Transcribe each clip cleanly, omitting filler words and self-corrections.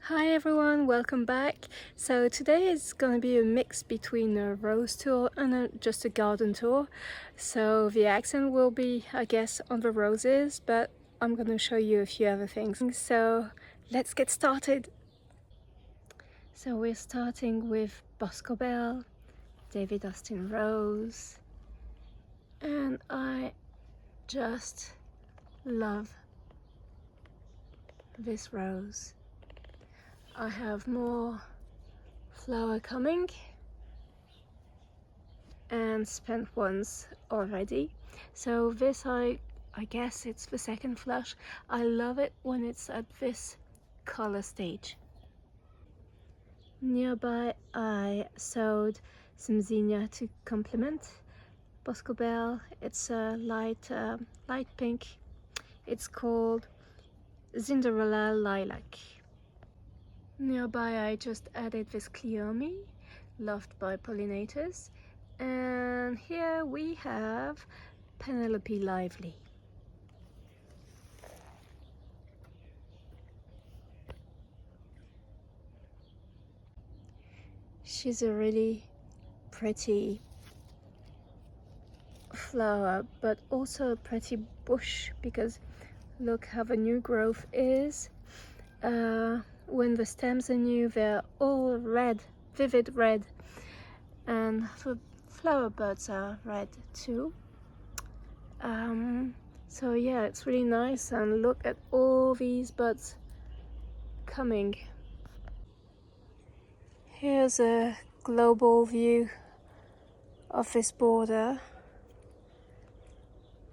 Hi everyone, welcome back. So today is going to be a mix between a rose tour and just a garden tour. So the accent will be, I guess, on the roses, but I'm going to show you a few other things. So let's get started. So we're starting with Boscobel, David Austin Rose, and I just love this rose. I have more flower coming and spent ones already. So this I guess it's the second flush. I love it when it's at this color stage. Nearby I sowed some zinnia to complement Boscobel. It's a light pink. It's called Cinderella Lilac. Nearby I just added this Cleome, loved by pollinators. And here we have Penelope Lively. She's a really pretty flower, but also a pretty bush, because look how the new growth is. When the stems are new, they're all red, vivid red, and the flower buds are red too. So yeah, it's really nice, and look at all these buds coming. Here's a global view of this border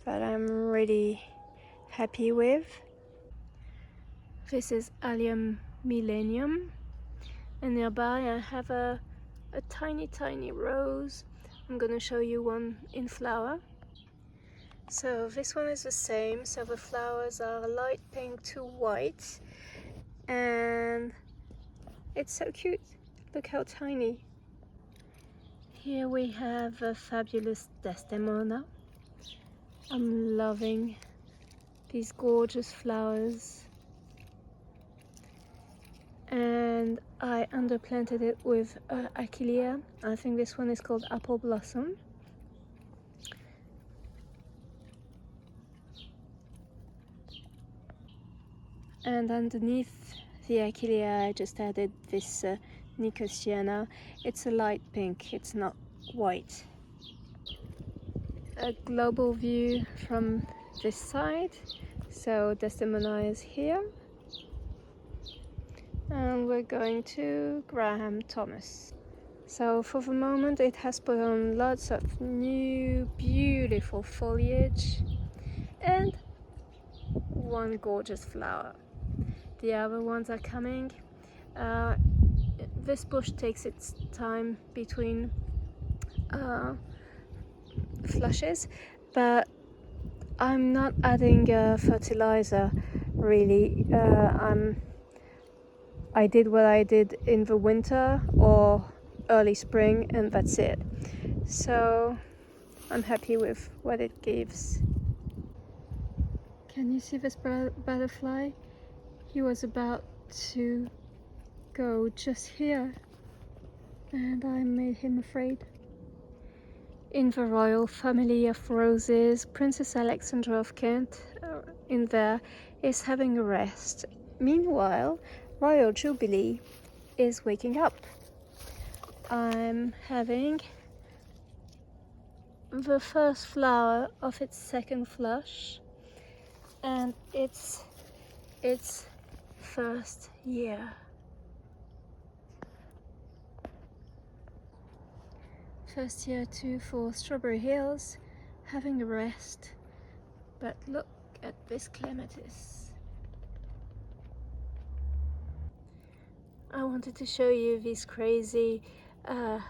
that I'm really happy with. This is Allium Millennium, and nearby I have a tiny rose. I'm gonna show you one in flower. So this one is the same, so the flowers are light pink to white, and it's so cute. Look how tiny. Here we have a fabulous Desdemona. I'm loving these gorgeous flowers, and I underplanted it with Achillea. I think this one is called Apple Blossom. And underneath the Achillea I just added this Nicotiana. It's a light pink, it's not white. A global view from this side. So Desdemona is here, and we're going to Graham Thomas. So for the moment it has put on lots of new beautiful foliage and one gorgeous flower. The other ones are coming. This bush takes its time between flushes, but I'm not adding fertilizer really. I did what I did in the winter or early spring, and that's it. So I'm happy with what it gives. Can you see this butterfly? He was about to go just here, and I made him afraid. In the royal family of roses, Princess Alexandra of Kent in there is having a rest. Meanwhile, Royal Jubilee is waking up. I'm having the first flower of its second flush, and it's its first year. First year too for Strawberry Hills, having a rest. But look at this clematis. I wanted to show you these crazy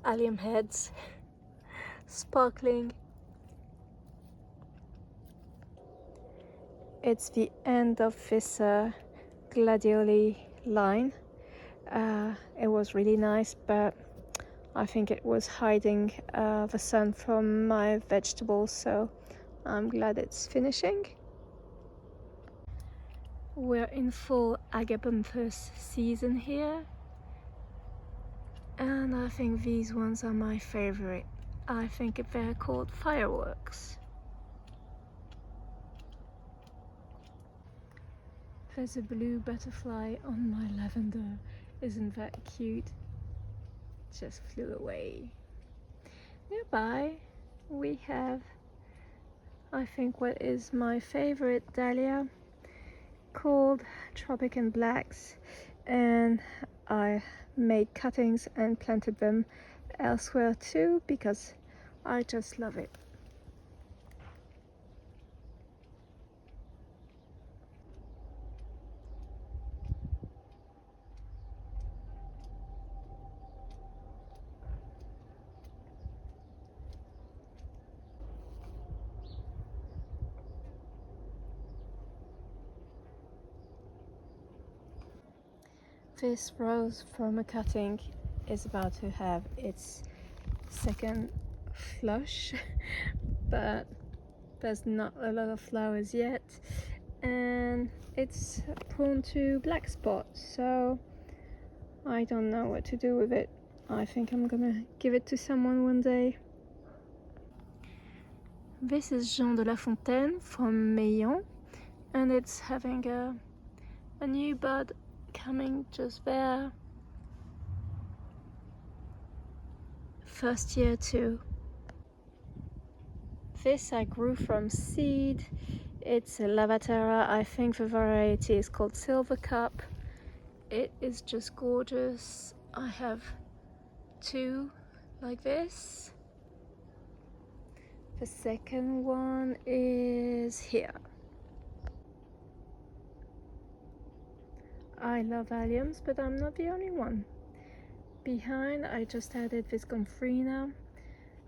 allium heads sparkling. It's the end of this gladioli line. It was really nice, but I think it was hiding the sun from my vegetables, so I'm glad it's finishing. We're in full agapanthus season here, and I think these ones are my favorite. I think they're called fireworks. There's a blue butterfly on my lavender. Isn't that cute? Just flew away. Nearby we have, I think, what is my favorite dahlia, called Tropican Blacks, and I made cuttings and planted them elsewhere too because I just love it. This rose from a cutting is about to have its second flush, but there's not a lot of flowers yet, and it's prone to black spots, so I don't know what to do with it. I think I'm gonna give it to someone one day. This is Jean de la Fontaine from Meillan, and it's having a new bud coming just there. First year too. This I grew from seed. It's a Lavatera. I think the variety is called Silver Cup. It is just gorgeous. I have two like this. The second one is here. I love alliums, but I'm not the only one. Behind I just added this Gomphrena,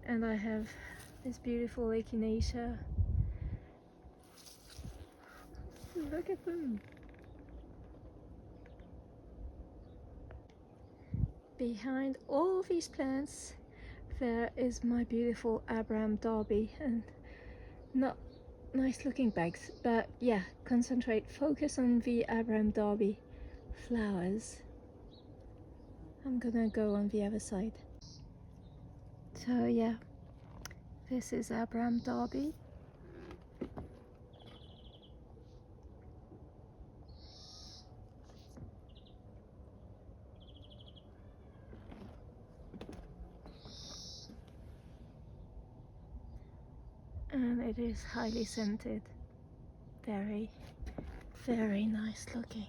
and I have this beautiful Echinacea. Look at them. Behind all these plants there is my beautiful Abraham Darby, and not nice looking bags, but yeah, focus on the Abraham Darby flowers. I'm gonna go on the other side. So yeah, this is Abraham Darby. And it is highly scented. Very, very nice looking.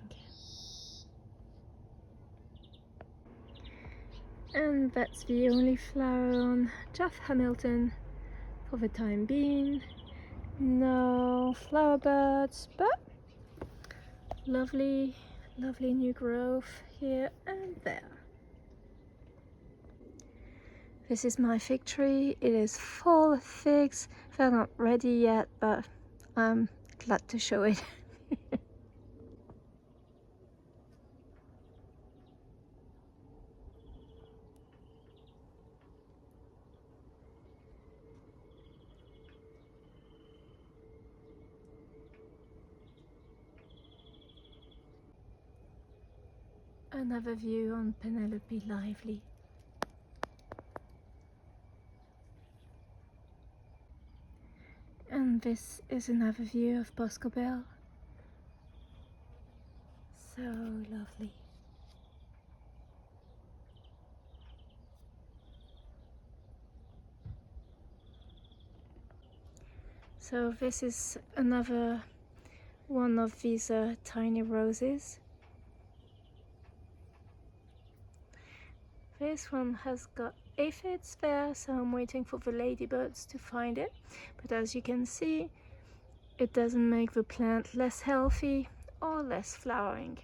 And that's the only flower on Jeff Hamilton for the time being. No flower buds, but lovely, lovely new growth here and there. This is my fig tree. It is full of figs. They're not ready yet, but I'm glad to show it. Another view on Penelope Lively. And this is another view of Boscobel. So lovely. So this is another one of these tiny roses. This one has got aphids there, so I'm waiting for the ladybirds to find it. But as you can see, it doesn't make the plant less healthy or less flowering.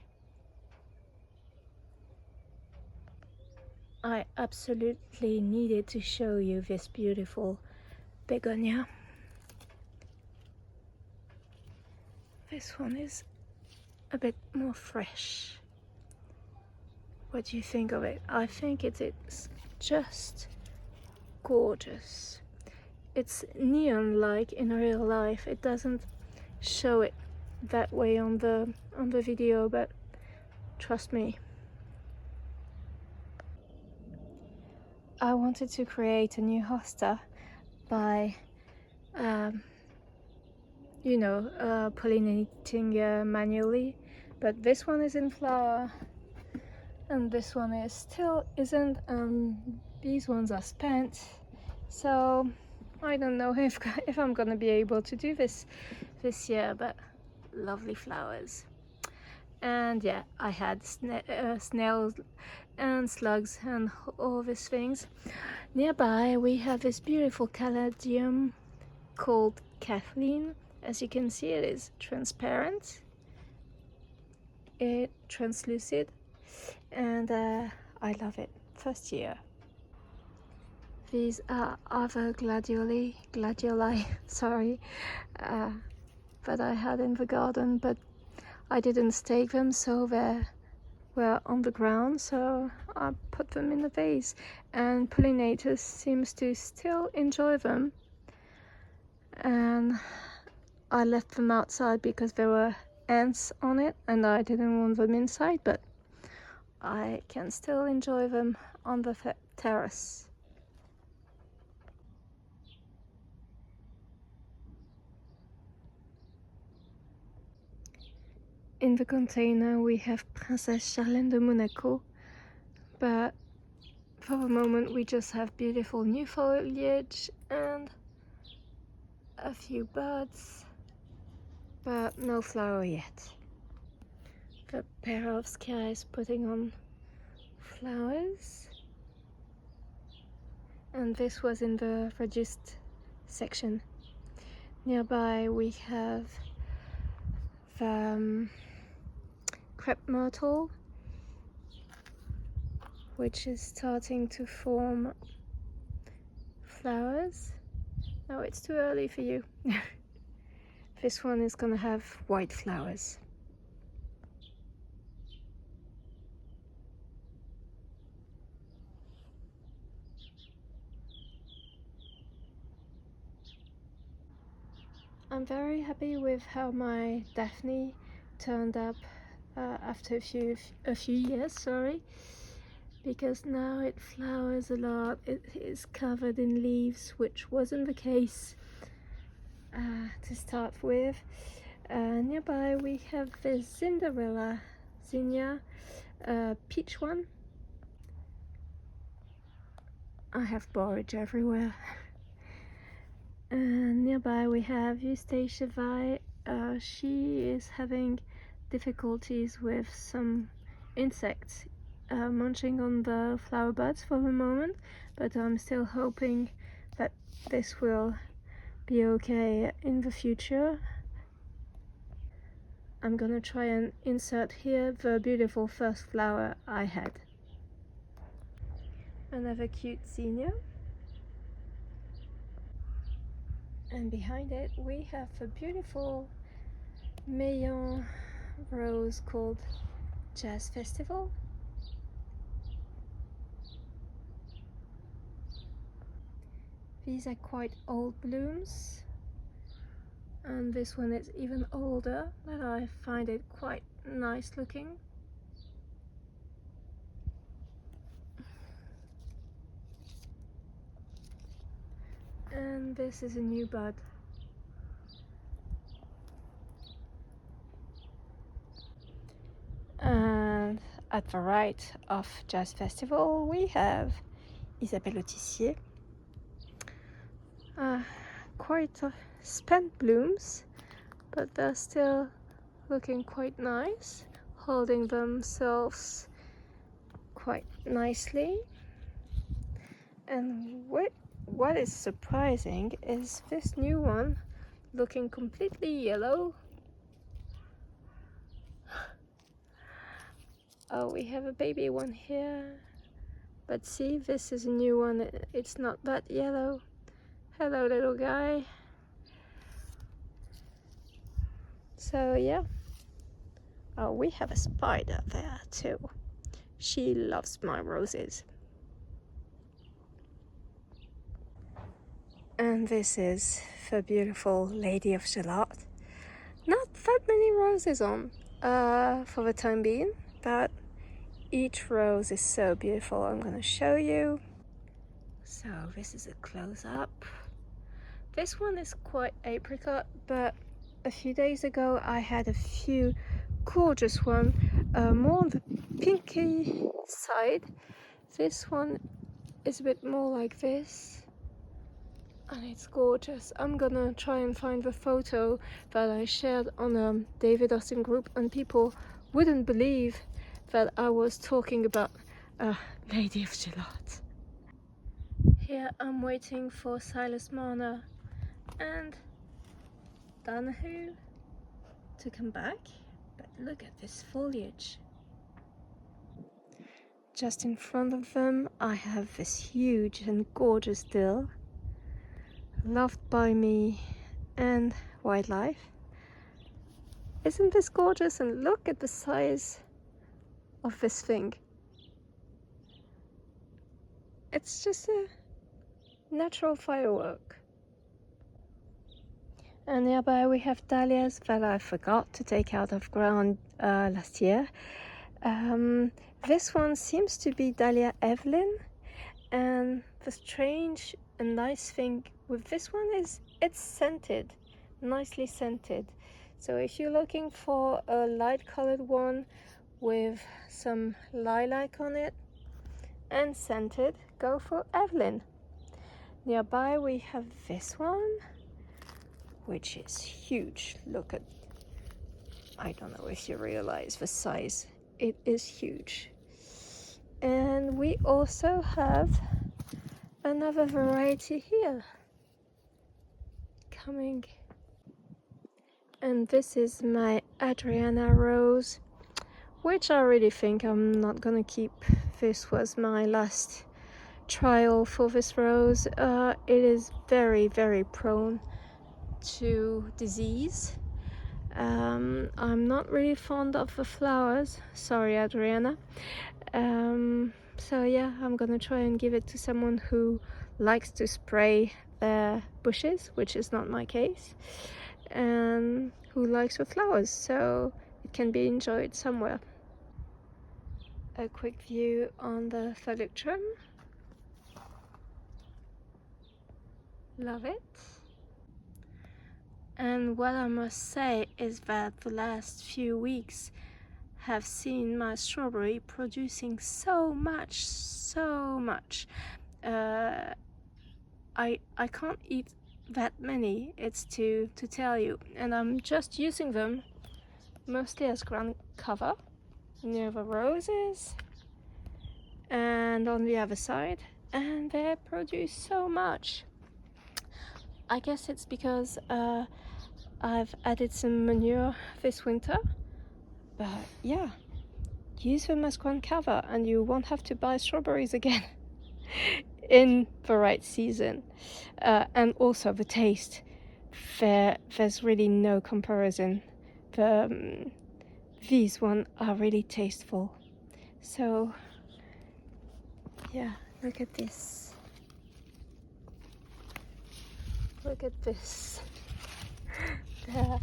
I absolutely needed to show you this beautiful begonia. This one is a bit more fresh. What do you think of it? I think it is just gorgeous. It's neon-like in real life. It doesn't show it that way on the video, but trust me. I wanted to create a new hosta by pollinating manually, but this one is in flower and this one is still isn't. These ones are spent, so I don't know if I'm gonna be able to do this year, but lovely flowers. And yeah, I had snails and slugs and all these things. Nearby we have this beautiful caladium called Kathleen. As you can see, it is transparent, it's translucid, and I love it. First year. These are other gladioli, sorry, that I had in the garden, but I didn't stake them, so they were on the ground, so I put them in the vase, and pollinators seems to still enjoy them. And I left them outside because there were ants on it and I didn't want them inside, but I can still enjoy them on the terrace. In the container we have Princesse Charlène de Monaco, but for the moment we just have beautiful new foliage and a few buds, but no flower yet. The Perovskaya is putting on flowers, and this was in the reduced section. Nearby we have the crepe myrtle, which is starting to form flowers. No, it's too early for you. This one is gonna have white flowers. I'm very happy with how my Daphne turned up after a few years, because now it flowers a lot. It is covered in leaves, which wasn't the case to start with. Nearby we have this Cinderella zinnia, peach one. I have borage everywhere. And nearby we have Eustacia Vi. She is having difficulties with some insects munching on the flower buds for the moment, but I'm still hoping that this will be okay in the future. I'm gonna try and insert here the beautiful first flower I had. Another cute zinnia. And behind it we have a beautiful Mayon rose called Jazz Festival. These are quite old blooms, and this one is even older, but I find it quite nice looking. And this is a new bud. And at the right of Jazz Festival we have Isabelle Autissier. Quite spent blooms, but they're still looking quite nice, holding themselves quite nicely. And what is surprising is this new one looking completely yellow. Oh, we have a baby one here, but see, this is a new one. It's not that yellow. Hello, little guy. So yeah. Oh, we have a spider there too. She loves my roses. And this is the beautiful Lady of Shalott. Not that many roses on for the time being, but each rose is so beautiful. I'm gonna show you. So this is a close-up. This one is quite apricot, but a few days ago I had a few gorgeous ones, more on the pinky side. This one is a bit more like this, and it's gorgeous. I'm gonna try and find the photo that I shared on a David Austin group, and people wouldn't believe that I was talking about Lady of Shalott. Here I'm waiting for Silas Marner and Donahue to come back, but look at this foliage. Just in front of them I have this huge and gorgeous dill, loved by me and wildlife. Isn't this gorgeous? And look at the size of this thing. It's just a natural firework. And nearby we have dahlias that I forgot to take out of ground last year. This one seems to be Dahlia Evelyn, and the strange and nice thing with this one is it's scented, nicely scented. So if you're looking for a light colored one with some lilac on it and scented, go for Evelyn. Nearby we have this one, which is huge. Look at, I don't know if you realize the size, it is huge. And we also have another variety here coming, and this is my Adriana rose, which I really think I'm not gonna keep. This was my last trial for this rose. It is very, very prone to disease. I'm not really fond of the flowers, sorry Adriana. So yeah, I'm gonna try and give it to someone who likes to spray their bushes, which is not my case, and who likes the flowers, so it can be enjoyed somewhere. A quick view on the phylloxera. Love it. And what I must say is that the last few weeks have seen my strawberry producing so much. I can't eat that many, it's to tell you, and I'm just using them mostly as ground cover near the roses and on the other side, and they produce so much. I guess it's because I've added some manure this winter, but yeah, use them as ground cover and you won't have to buy strawberries again in the right season. And also the taste, there's really no comparison. These ones are really tasteful. So yeah, look at this. Look at this. They're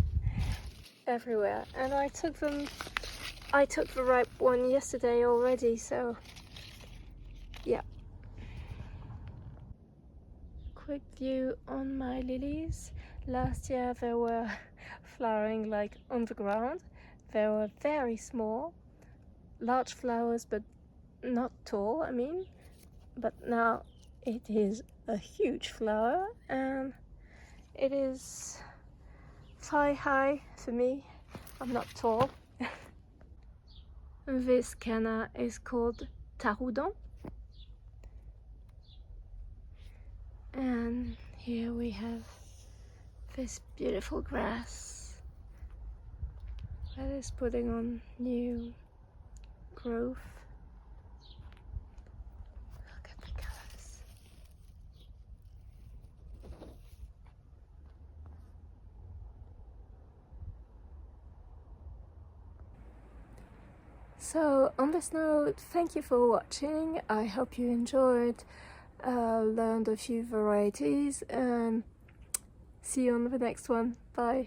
everywhere, and I took the ripe one yesterday already, so yeah. Quick view on my lilies. Last year they were flowering like on the ground. They were very small, large flowers but not tall, I mean, but now it is a huge flower and it is thigh high for me. I'm not tall. This canna is called Taroudan. And here we have this beautiful grass that is putting on new growth. Look at the colors. So on this note, thank you for watching. I hope you enjoyed, learned a few varieties, and see you on the next one. Bye.